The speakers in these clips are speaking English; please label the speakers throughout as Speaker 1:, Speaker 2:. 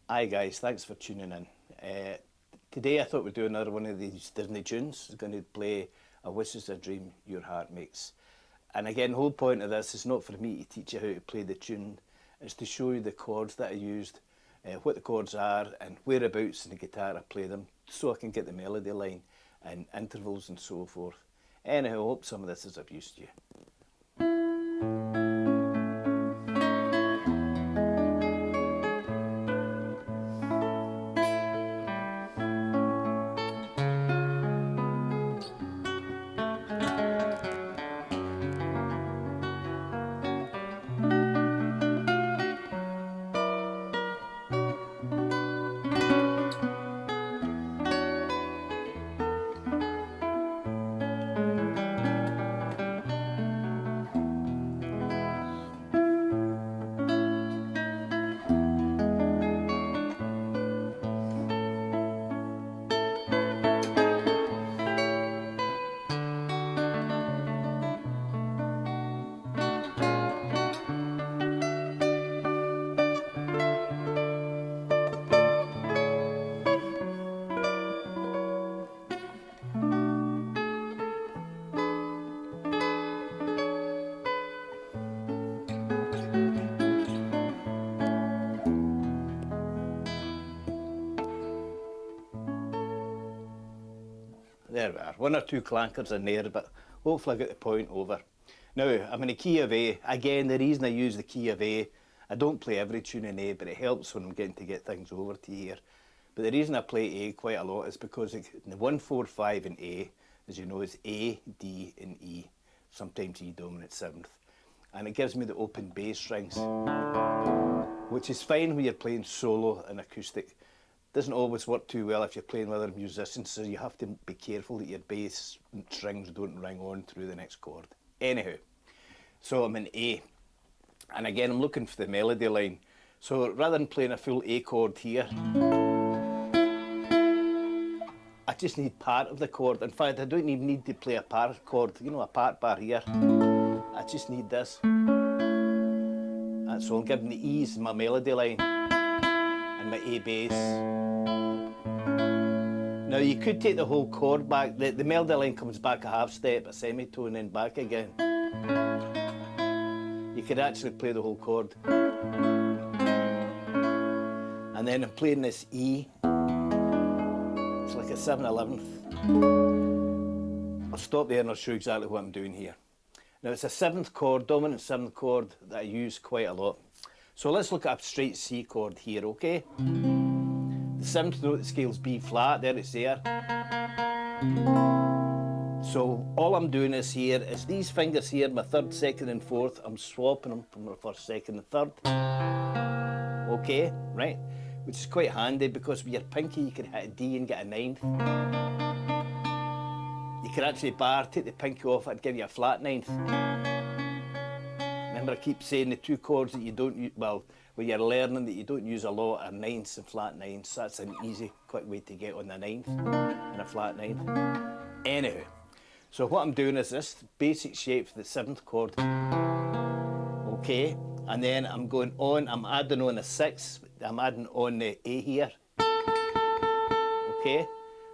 Speaker 1: Hi guys, thanks for tuning in. Today I thought we'd do another one of these Disney tunes. I'm going to play A Wish Is a Dream Your Heart Makes. And again, the whole point of this is not for me to teach you how to play the tune, it's to show you the chords that I used, what the chords are and whereabouts in the guitar I play them, so I can get the melody line and intervals and so forth. Anyhow, I hope some of this is of use to you. There we are, one or two clankers in there, but hopefully I got the point over. Now, I'm in a key of A. Again, the reason I use the key of A, I don't play every tune in A, but it helps when I'm getting to get things over to here. But the reason I play A quite a lot is because the 1, 4, 5 in A, as you know, is A, D and E, sometimes E dominant 7th. And it gives me the open bass strings, which is fine when you're playing solo and acoustic. Doesn't always work too well if you're playing with other musicians, so you have to be careful that your bass strings don't ring on through the next chord. Anyhow, so I'm in A, and again I'm looking for the melody line. So rather than playing a full A chord here, I just need part of the chord. In fact, I don't even need to play a part chord, you know, a part bar here. I just need this. And so I'm giving the E's my melody line and my A bass. Now you could take the whole chord back, the melody line comes back a half step, a semitone, then back again. You could actually play the whole chord. And then I'm playing this E, it's like a 7/11. I'll stop there and I'll show you exactly what I'm doing here. Now it's a 7th chord, dominant 7th chord that I use quite a lot. So let's look at a straight C chord here, okay? The 7th note of the scale is B flat, there it's there. So all I'm doing is here, is these fingers here, my 3rd, 2nd and 4th, I'm swapping them from the 1st, 2nd and 3rd. Okay, right? Which is quite handy because with your pinky you can hit a D and get a 9th. You can actually take the pinky off and give you a flat 9th. Remember I keep saying the two chords that you don't use, well, when you're learning that you don't use a lot are 9ths and flat 9ths. So that's an easy, quick way to get on the 9th and a flat 9th. Anyhow, so what I'm doing is this basic shape for the 7th chord. Okay, and then I'm going on, I'm adding on a 6, I'm adding on the A here. Okay,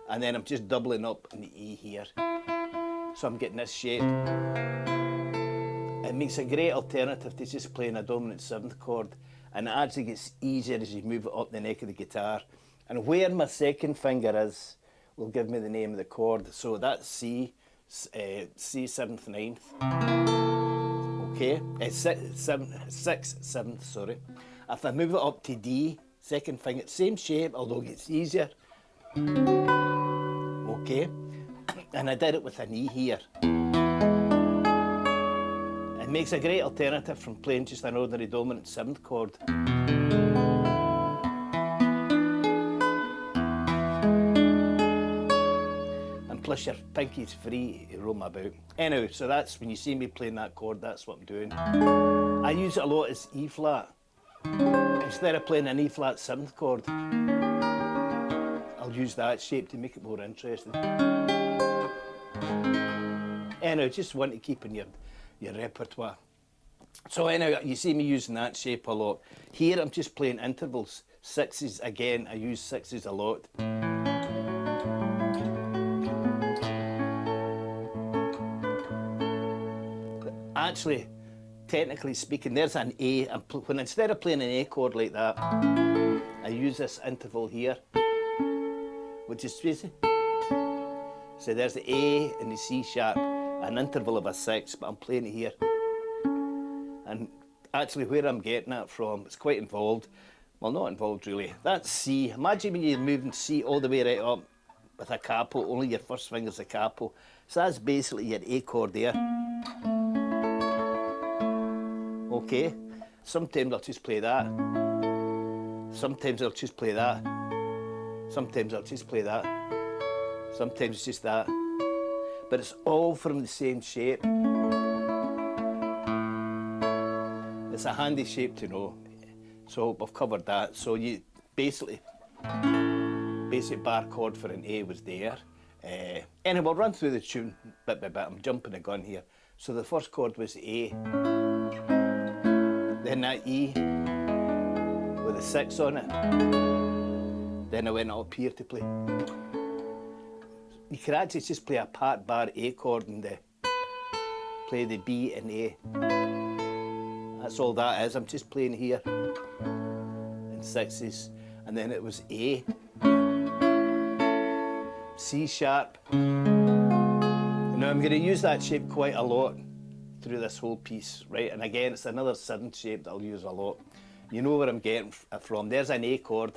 Speaker 1: and then I'm just doubling up in the E here. So I'm getting this shape. It makes a great alternative to just playing a dominant 7th chord, and it actually gets easier as you move it up the neck of the guitar. And where my 2nd finger is will give me the name of the chord. So that's C, C 7th, 9th. Okay, 6th, 7th, sorry. If I move it up to D, 2nd finger, same shape, although it gets easier. Okay, and I did it with an E here. It makes a great alternative from playing just an ordinary dominant 7th chord. And plus your pinky's free to roam about. Anyway, so that's when you see me playing that chord, that's what I'm doing. I use it a lot as E flat. Instead of playing an E flat 7th chord, I'll use that shape to make it more interesting. Anyway, just want to keep in your repertoire. So anyway, you see me using that shape a lot. Here I'm just playing intervals. Sixes, again, I use sixes a lot. But actually, technically speaking, there's an A. When instead of playing an A chord like that, I use this interval here, which is basically, so there's the A and the C sharp, an interval of a 6, but I'm playing it here. And actually where I'm getting that from, it's quite involved. Well, not involved really. That's C. Imagine when you're moving C all the way right up with a capo, only your first finger's a capo. So that's basically your A chord there. Okay, sometimes I'll just play that. Sometimes I'll just play that. Sometimes I'll just play that. Sometimes it's just that. But it's all from the same shape. It's a handy shape to know. So we've covered that. So you basically, basic bar chord for an A was there. Anyway, we'll run through the tune bit by bit. I'm jumping the gun here. So the first chord was A. Then that E with a 6 on it. Then I went up here to play. You could actually just play a part bar A chord and play the B and A. That's all that is. I'm just playing here in sixes. And then it was A, C sharp. Now I'm going to use that shape quite a lot through this whole piece, right? And again, it's another 7th shape that I'll use a lot. You know where I'm getting from. There's an A chord.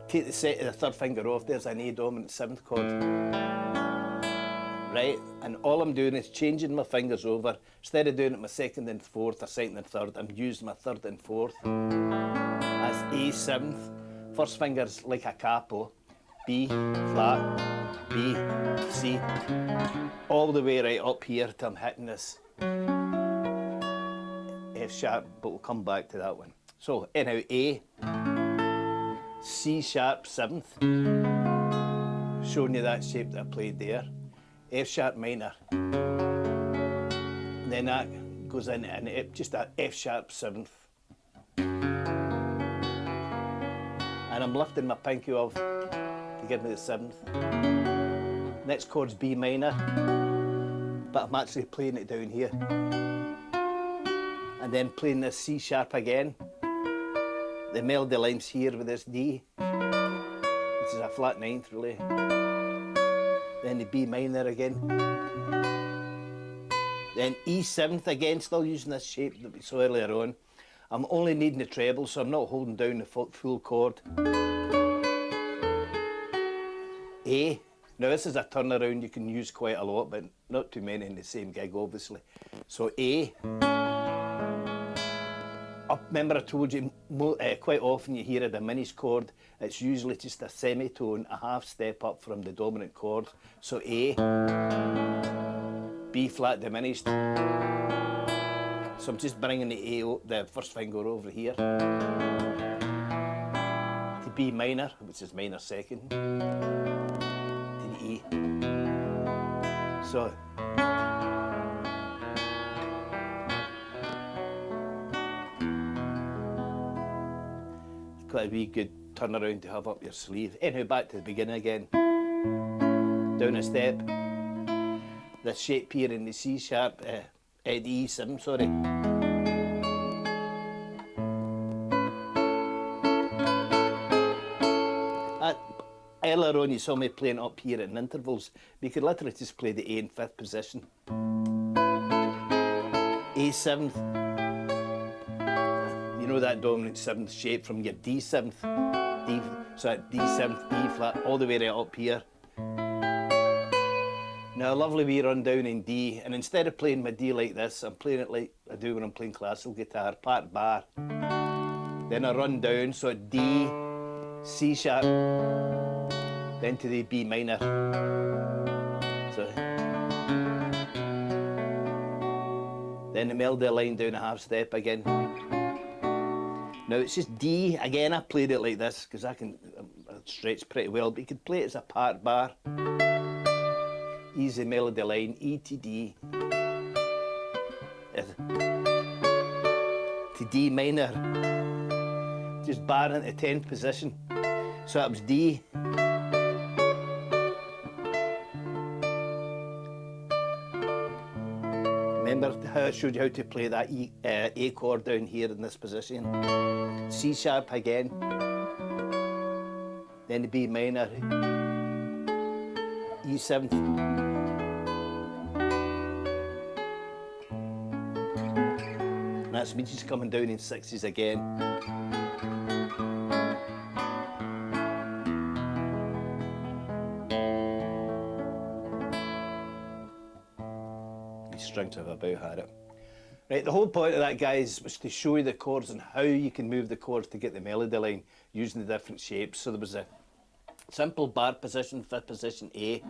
Speaker 1: Take the 3rd finger off, there's an A dominant 7th chord. Right? And all I'm doing is changing my fingers over. Instead of doing it my 2nd and 4th or 2nd and 3rd, I'm using my 3rd and 4th. That's A 7th. First finger's like a capo. B, flat, B, C. All the way right up here till I'm hitting this F sharp, but we'll come back to that one. So anyhow, A, C sharp 7th, showing you that shape that I played there. F sharp minor, and then that goes in and just that F sharp 7th, and I'm lifting my pinky off to give me the 7th. Next chord's B minor, but I'm actually playing it down here, and then playing this C sharp again. The melody line's here with this D, which is a flat 9th really. Then the B minor again. Then E 7th again, still using this shape that we saw earlier on. I'm only needing the treble, so I'm not holding down the full chord. A. Now this is a turnaround you can use quite a lot, but not too many in the same gig obviously. So A. Up, remember I told you quite often you hear a diminished chord. It's usually just a semitone, a half step up from the dominant chord. So A, B flat diminished. So I'm just bringing the A, the first finger over here to B minor, which is minor 2nd, to the E. So quite a wee good turnaround to have up your sleeve. Anyhow, back to the beginning again. Down a step. This shape here in the C sharp, the E 7, sorry. Earlier on you saw me playing up here in intervals. We could literally just play the A in 5th position. A 7th. You know that dominant 7th shape from your D 7th, D, so that D 7th, D flat, all the way right up here. Now a lovely wee run down in D, and instead of playing my D like this, I'm playing it like I do when I'm playing classical guitar, part bar. Then I run down, so D, C sharp, then to the B minor. So, then the melody line down a half step again. Now it's just D, again I played it like this because I can stretched pretty well, but you could play it as a part bar. Easy melody line, E to D, to D minor, just bar into 10th position. So that was D. Remember how I showed you how to play that A chord down here in this position? C sharp again, then the B minor, E7. And that's me just coming down in 6s again. Strings have about had it. Right, the whole point of that, guys, was to show you the chords and how you can move the chords to get the melody line using the different shapes. So there was a simple bar position, 5th position A,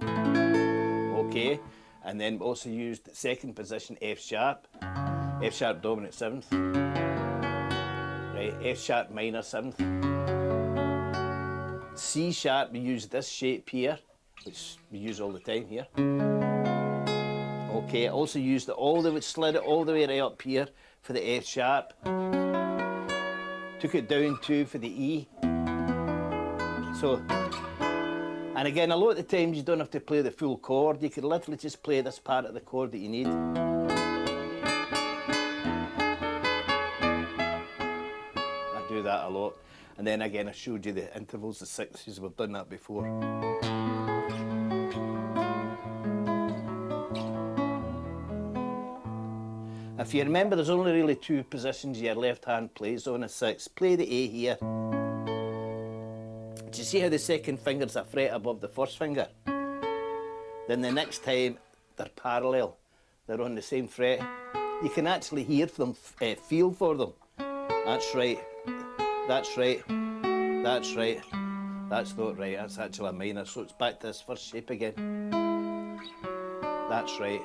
Speaker 1: okay, and then we also used 2nd position F sharp dominant 7th, right, F sharp minor 7th, C sharp, we used this shape here, which we use all the time here. Okay, I also used it all the way, slid it all the way right up here for the F sharp. Took it down too for the E. So, and again, a lot of the times you don't have to play the full chord. You could literally just play this part of the chord that you need. I do that a lot. And then again, I showed you the intervals, the 6s. We've done that before. If you remember, there's only really 2 positions your left hand plays on a 6. Play the A here. Do you see how the 2nd finger's a fret above the 1st finger? Then the next time they're parallel, they're on the same fret. You can actually hear them, feel for them. That's right, that's right, that's right, that's not right, that's actually a minor. So it's back to this first shape again. That's right.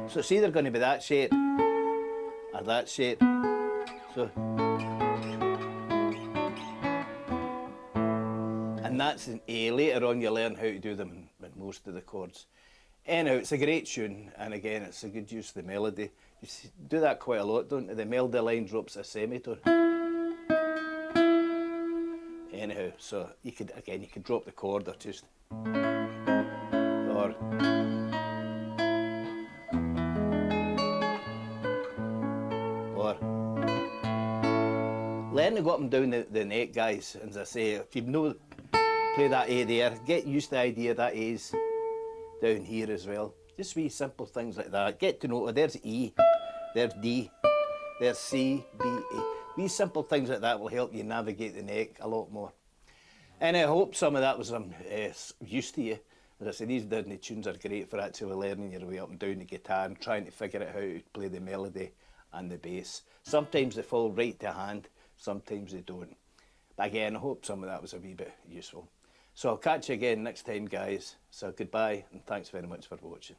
Speaker 1: So it's either going to be that shape or that shape. So, and that's an A. Later on you learn how to do them in most of the chords. Anyhow, it's a great tune, and again it's a good use of the melody. You do that quite a lot, don't you? The melody line drops a semitone. Anyhow, so you could, again, you could drop the chord or just, or learn to go up and down the neck, guys. As I say, if you know, play that A there, get used to the idea that A's down here as well. Just wee simple things like that. Get to know, there's E, there's D, there's C, B, A. These simple things like that will help you navigate the neck a lot more. And I hope some of that was use to you. As I say, these Disney tunes are great for actually learning your way up and down the guitar and trying to figure out how to play the melody and the bass. Sometimes they fall right to hand, sometimes they don't. But again, I hope some of that was a wee bit useful. So I'll catch you again next time, guys. So goodbye and thanks very much for watching.